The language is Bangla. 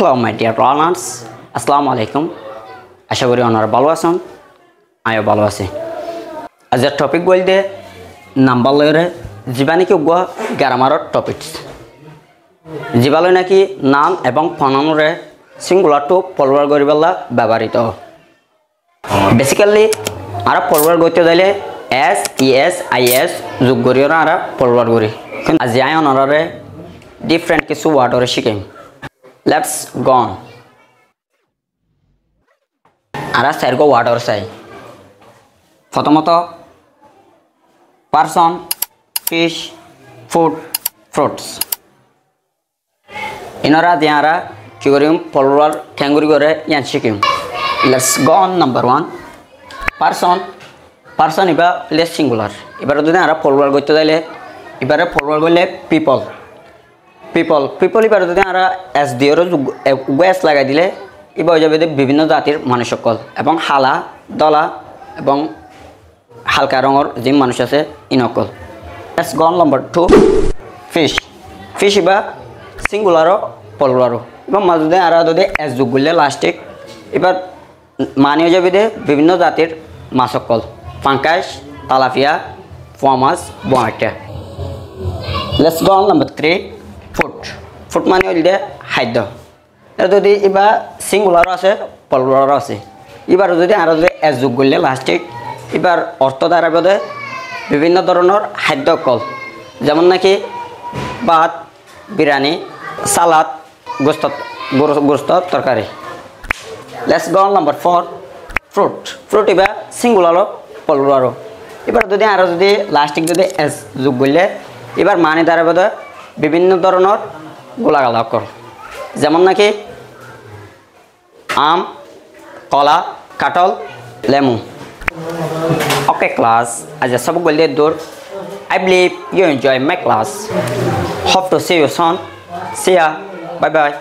Hello my dear learners, Assalamu alaikum. আশা করি আপনারা ভালো আছেন, আমিও ভালো আছি। আজকের টপিক বলতে নাম্বার লয়রে জীবাণীকে উগ্র গ্রামারের টপিকস। জীবাণু নাকি নাম এবং প্রনাউনরে সিঙ্গুলার টু প্লুরাল করিবেলা ব্যবহৃত। বেসিক্যালি আর প্লুরাল করতে দিলে এস ইএস আইএস যোগ করিও না আর প্লুরাল করি। কিন্তু আজি আই অনারে ডিফারেন্ট কিছু ওয়ার্ডরে শিখিম। Let's go on. আরা চারগো ওয়ার্ডর চাই। প্রথমত পারসন, ফিশ, ফুড, ফ্রুটস। ইনারা দিয়ারা কি করিম প্লুরাল ঠ্যাঙ্গুরি করে ইয়ান শিখিম। Let's go on number 1. Person, person Iba less singular. এবারে যদি আরা প্লুরাল করতে দিলে এবারে প্লুরাল করলে পিপল। পিপল পিপল এবার যদি আমরা এস দিয়েরও এস লাগাই দিলে এবার হয়ে যাবে বিভিন্ন জাতির মানুষ সকল এবং হালা দলা এবং হালকা রঙের যে মানুষ আছে ইনকল। এস গন নম্বর 2 ফিশ। ফিশ এবার সিঙ্গুলারও প্লুরালও এবং মাঝে যদি আমরা যদি এস যোগ করলে লাস্টে এবার মানে হয়ে যাবে বিভিন্ন জাতির মাছ সকল পাঙ্কাশ তালাপিয়া পোয়া মাছ বোয়াটা। Let's go on number 3 food. Food মানে হইলে খাদ্য। এটা যদি এবার সিঙ্গুলারও আছে প্লুরালও আছে। এবার যদি আরও যদি এস যোগ করলে লাস্টে এবার অর্থ দাঁড়াবে বিভিন্ন ধরনের খাদ্য কল যেমন নাকি ভাত, বিরিয়ানি, সালাদ, গোস্ত তরকারি। Let's go on number 4 fruit. Fruit এবার সিঙ্গুলারও প্লুরালও। এবার যদি আরও যদি লাস্টে যদি এস যোগ করলে এবার মানে দাঁড়াবে বিভিন্ন ধরনের গোলাগাল অক্ষর যেমন নাকি আম, কলা, কাঁঠাল, লেমু। ওকে ক্লাস, আজ সব বললে দূর। I believe you enjoy my class. Hope to see you soon. See ya. Bye bye.